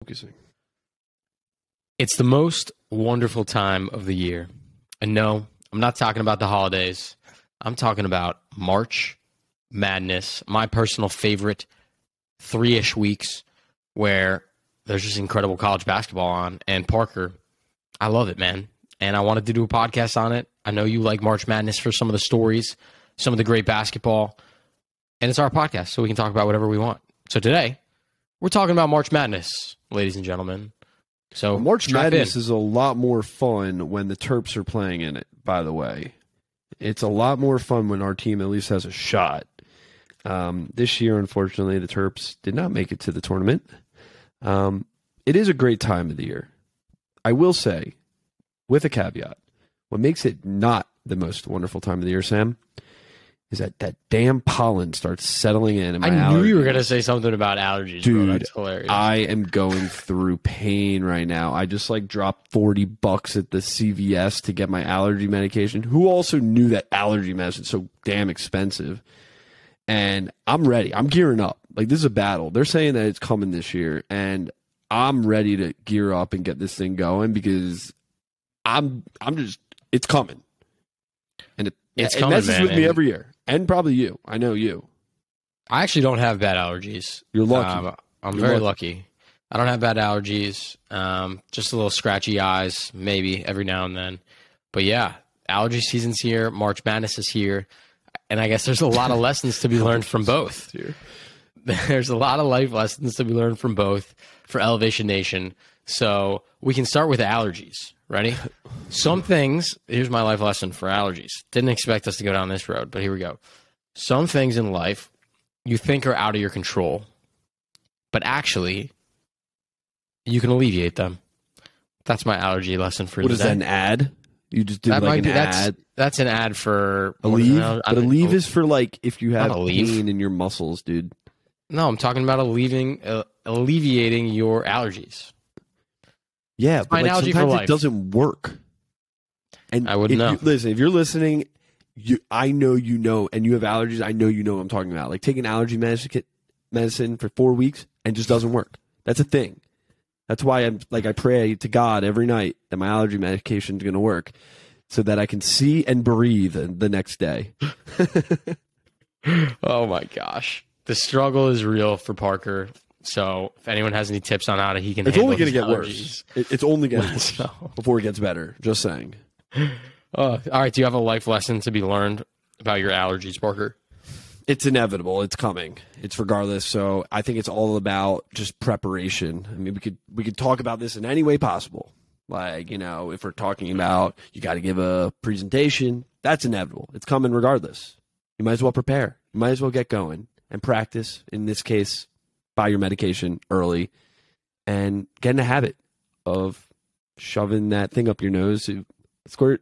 Focusing. It's the most wonderful time of the year. And no, I'm not talking about the holidays. I'm talking about March Madness, my personal favorite 3-ish weeks where there's just incredible college basketball on. And Parker, I love it, man. And I wanted to do a podcast on it. I know you like March Madness for some of the stories, some of the great basketball. And it's our podcast, so we can talk about whatever we want. So today, we're talking about March Madness, ladies and gentlemen. So March Madness is a lot more fun when the Terps are playing in it, by the way. It's a lot more fun when our team at least has a shot. This year, unfortunately, the Terps did not make it to the tournament. It is a great time of the year. I will say, with a caveat, what makes it not the most wonderful time of the year, Sam, is that damn pollen starts settling in. And I knew you were going to say something about allergies, dude, bro. That's hilarious. I am going through pain right now. I just dropped $40 at the CVS to get my allergy medication. Who also knew that allergy medicine is so damn expensive? And I'm ready. I'm gearing up. This is a battle. They're saying that it's coming this year, and I'm ready to gear up and get this thing going because it's coming. And it messes with me every year. And probably you. I know you. I actually don't have bad allergies. You're lucky. I'm very lucky. I don't have bad allergies. Just a little scratchy eyes, maybe, every now and then. But yeah, allergy season's here. March Madness is here. And I guess there's a lot of lessons to be learned from both. There's a lot of life lessons to be learned from both for Elevation Nation. So we can start with allergies. Ready? Some things, here's my life lesson for allergies. Didn't expect us to go down this road, but here we go. Some things in life you think are out of your control, but actually you can alleviate them. That's my allergy lesson for today. What is that, an ad? You just did an ad? That's an ad for... Aleve? But Aleve is for if you have pain in your muscles, dude. No, I'm talking about alleviating your allergies. Yeah, but sometimes it doesn't work. And I wouldn't know. If you're listening, I know you know, and you have allergies, I know you know what I'm talking about. Taking allergy medicine for 4 weeks and just doesn't work. That's a thing. That's why I pray to God every night that my allergy medication is going to work so that I can see and breathe the next day. Oh my gosh. The struggle is real for Parker. So if anyone has any tips on how he can handle his allergies. It's only going to get worse. It's only getting worse before it gets better. Just saying. All right. Do you have a life lesson to be learned about your allergies, Parker? It's inevitable. It's coming. It's regardless. So I think it's all about just preparation. I mean, we could talk about this in any way possible. If we're talking about you got to give a presentation, that's inevitable. It's coming regardless. You might as well prepare. You might as well get going and practice. In this case, buy your medication early and get in a habit of shoving that thing up your nose, squirt,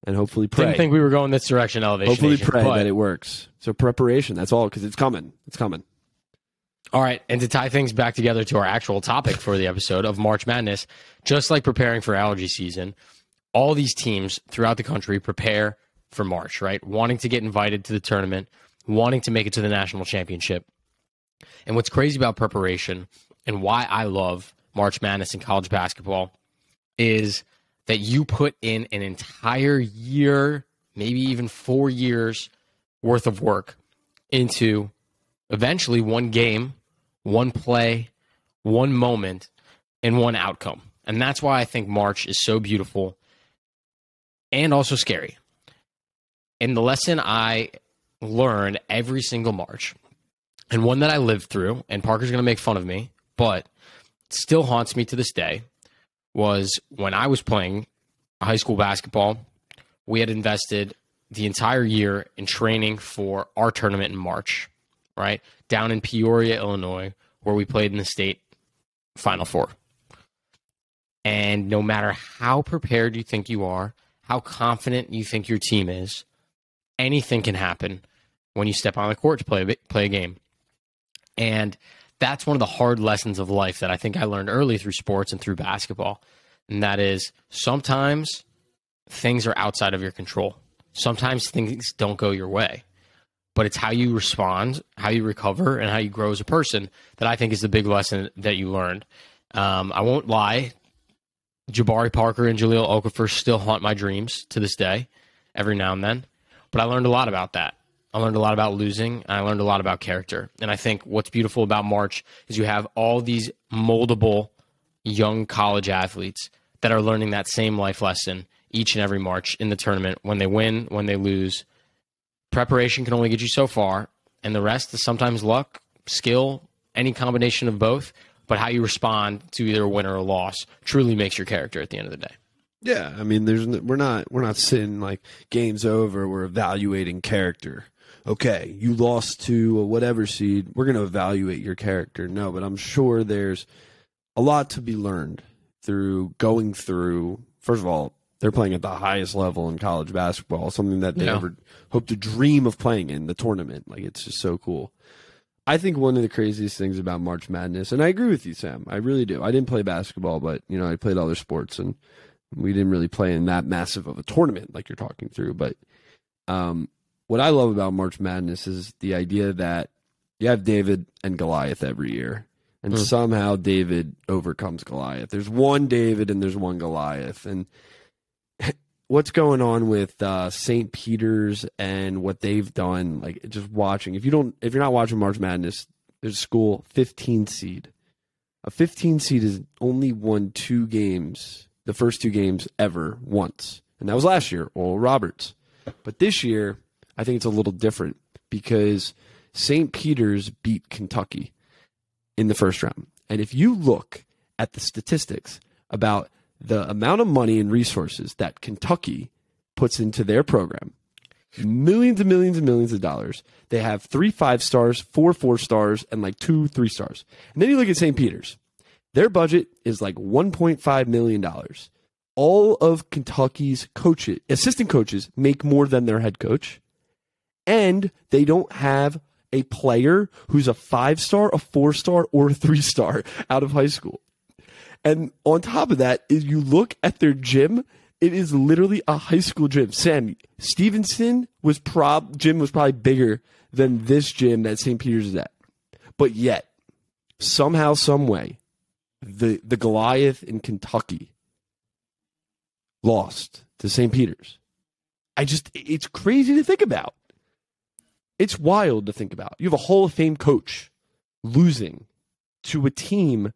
and hopefully pray. Didn't think we were going this direction, Elevation Hopefully Nation, pray that it works. So preparation, that's all, because it's coming. It's coming. All right, and to tie things back together to our actual topic for the episode of March Madness, just like preparing for allergy season, all these teams throughout the country prepare for March, right? Wanting to get invited to the tournament, wanting to make it to the national championship. And what's crazy about preparation and why I love March Madness in college basketball is that you put in an entire year, maybe even 4 years worth of work into eventually one game, one play, one moment, and one outcome. And that's why I think March is so beautiful and also scary. And the lesson I learn every single March, and one that I lived through, and Parker's going to make fun of me, but it still haunts me to this day, was when I was playing high school basketball. We had invested the entire year in training for our tournament in March, right? Down in Peoria, Illinois, where we played in the state Final Four. And no matter how prepared you think you are, how confident you think your team is, anything can happen when you step on the court to play a game. And that's one of the hard lessons of life that I think I learned early through sports and through basketball. And that is sometimes things are outside of your control. Sometimes things don't go your way. but it's how you respond, how you recover, and how you grow as a person that I think is the big lesson that you learned. I won't lie. Jabari Parker and Jahlil Okafor still haunt my dreams to this day, every now and then. But I learned a lot about that. I learned a lot about losing, and I learned a lot about character. And I think what's beautiful about March is you have all these moldable young college athletes that are learning that same life lesson each and every March in the tournament, when they win, when they lose. Preparation can only get you so far, and the rest is sometimes luck, skill, any combination of both. But how you respond to either a win or a loss truly makes your character at the end of the day. Yeah, I mean, we're not sitting like game's over. We're evaluating character. Okay, you lost to a whatever seed. We're going to evaluate your character. No, but I'm sure there's a lot to be learned through going through. First of all, they're playing at the highest level in college basketball, something that they never hoped to dream of playing in the tournament. Like, it's just so cool. I think one of the craziest things about March Madness, and I agree with you, Sam, I really do. I didn't play basketball, but, I played other sports, and we didn't really play in that massive of a tournament like you're talking through. But what I love about March Madness is the idea that you have David and Goliath every year, and somehow David overcomes Goliath. There's one David and there's one Goliath. And what's going on with St. Peter's and what they've done, like just watching. If you're not watching March Madness, there's a school 15 seed. A 15 seed has only won 2 games, the first 2 games ever once, and that was last year, Oral Roberts. But this year, I think it's a little different because St. Peter's beat Kentucky in the first round. And if you look at the statistics about the amount of money and resources that Kentucky puts into their program, millions and millions and millions of dollars. They have 3 5-stars, 4 4-stars, and like 2 3-stars. And then you look at St. Peter's. Their budget is like $1.5 million. All of Kentucky's assistant coaches make more than their head coach. And they don't have a player who's a 5-star, a 4-star, or a 3-star out of high school. And on top of that, if you look at their gym, it is literally a high school gym. Sam, Stevenson gym was probably bigger than this gym that St. Peter's is at. But yet, somehow, some way, the Goliath in Kentucky lost to St. Peter's. It's crazy to think about. It's wild to think about. You have a Hall of Fame coach losing to a team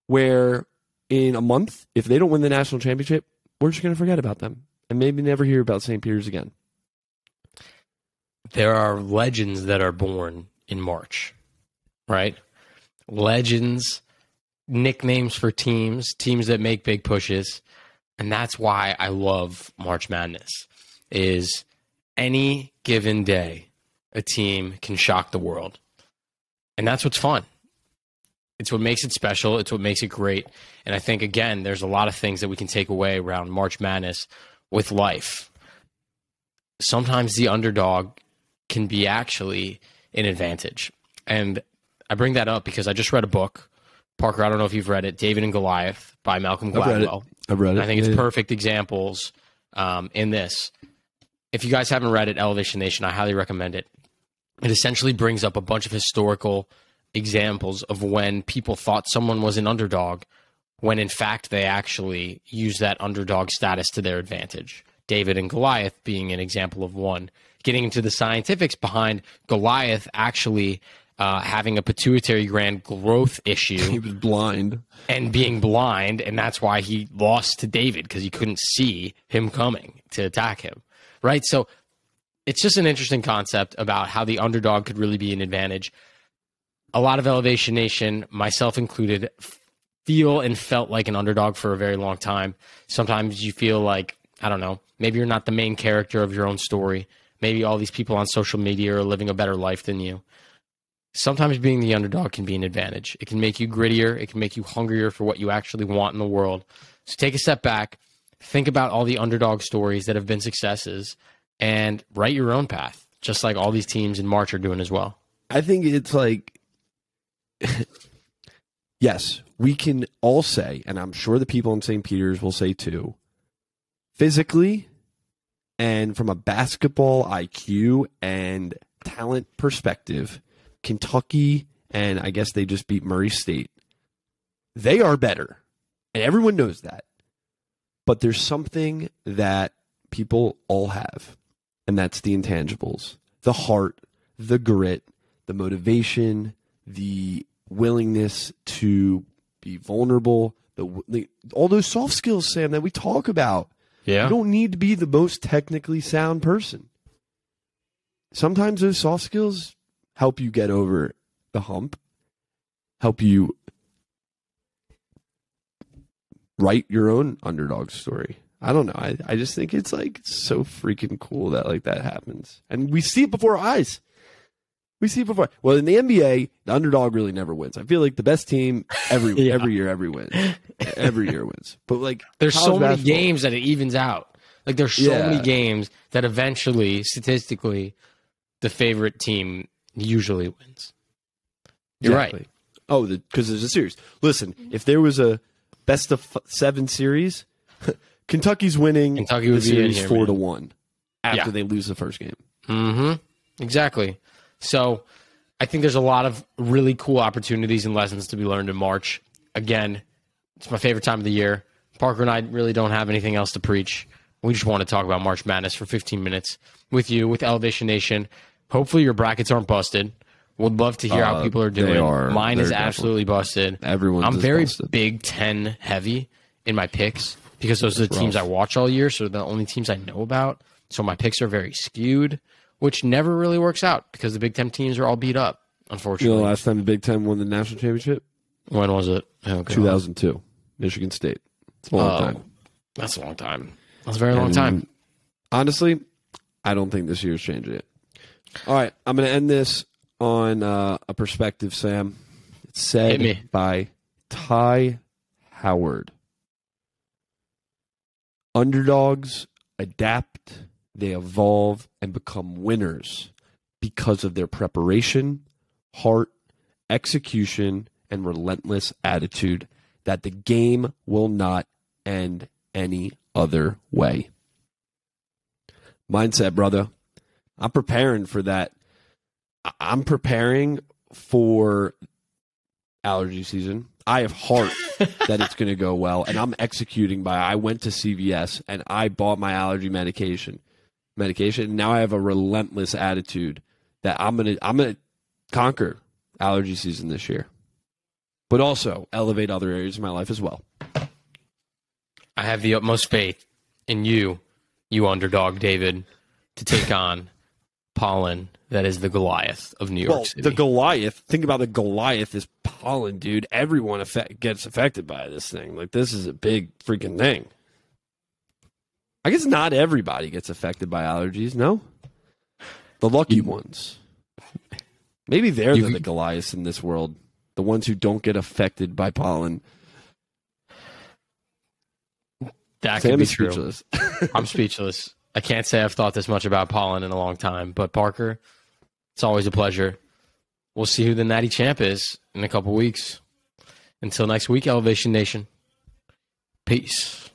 where in a month, if they don't win the national championship, we're just going to forget about them and maybe never hear about St. Peter's again. There are legends that are born in March, right? Legends, nicknames for teams that make big pushes. And that's why I love March Madness, is any given day, a team can shock the world. And that's what's fun. It's what makes it special. It's what makes it great. And I think, again, there's a lot of things that we can take away around March Madness with life. Sometimes the underdog can be actually an advantage. And I bring that up because I just read a book. Parker, I don't know if you've read it, David and Goliath by Malcolm Gladwell. I've read it. And I think it's perfect examples in this. If you guys haven't read it, Elevation Nation, I highly recommend it. It essentially brings up a bunch of historical examples of when people thought someone was an underdog, when in fact they actually used that underdog status to their advantage. David and Goliath being an example of one. Getting into the scientifics behind Goliath actually having a pituitary gland growth issue. He was blind. And being blind, and that's why he lost to David, because he couldn't see him coming to attack him, right? So it's just an interesting concept about how the underdog could really be an advantage. A lot of Elevation Nation, myself included, feel and felt like an underdog for a very long time. Sometimes you feel like, I don't know, maybe you're not the main character of your own story. Maybe all these people on social media are living a better life than you. Sometimes being the underdog can be an advantage. It can make you grittier. It can make you hungrier for what you actually want in the world. So take a step back, think about all the underdog stories that have been successes, and write your own path, just like all these teams in March are doing as well. I think it's like, yes, we can all say, and I'm sure the people in St. Peter's will say too, physically and from a basketball IQ and talent perspective, Kentucky, and I guess they just beat Murray State, they are better. And everyone knows that. But there's something that people all have, and that's the intangibles. The heart, the grit, the motivation, the willingness to be vulnerable, all those soft skills, Sam, that we talk about. Yeah. You don't need to be the most technically sound person. Sometimes those soft skills help you get over the hump, help you write your own underdog story. I don't know. I just think it's like so freaking cool that like that happens. And we see it before our eyes. We see it before. Well, in the NBA, the underdog really never wins. I feel like the best team every year wins. Every year wins. But like there's so many games that it evens out. Like there's so many games that eventually, statistically, the favorite team usually wins. You're right. Oh, because there's a series. Listen, if there was a best of 7 series, Kentucky's winning the series 4-1 after they lose the first game. Mm-hmm. Exactly. So I think there's a lot of really cool opportunities and lessons to be learned in March. Again, it's my favorite time of the year. Parker and I really don't have anything else to preach. We just want to talk about March Madness for 15 minutes with you, with Elevation Nation. Hopefully your brackets aren't busted. Would love to hear how people are doing. Mine is absolutely busted. I'm very busted. Big Ten heavy in my picks because those are the teams I watch all year, so they're the only teams I know about. So my picks are very skewed, which never really works out because the Big Ten teams are all beat up, unfortunately. You know the last time the Big Ten won the national championship? When was it? 2002, Michigan State. It's a long time. That's a long time. That's a very long time. Honestly, I don't think this year's changing it. All right, I'm going to end this on a perspective, Sam. It's said by Ty Howard. Underdogs adapt, they evolve, and become winners because of their preparation, heart, execution, and relentless attitude that the game will not end any other way. Mindset, brother. I'm preparing for that. I'm preparing for allergy season. I have heart that it's going to go well, and I'm executing by. I went to CVS and I bought my allergy medication. And now I have a relentless attitude that I'm gonna conquer allergy season this year, but also elevate other areas of my life as well. I have the utmost faith in you underdog, David, to take on pollen that is the Goliath of New York City. The Goliath, think about the Goliath is pollen, dude. Everyone gets affected by this thing. Like, this is a big freaking thing. I guess not everybody gets affected by allergies, no? The lucky ones. Maybe they're the Goliaths in this world. The ones who don't get affected by pollen. That could be true. Speechless. I'm speechless. I can't say I've thought this much about pollen in a long time. But Parker, it's always a pleasure. We'll see who the Natty Champ is in a couple weeks. Until next week, Elevation Nation. Peace.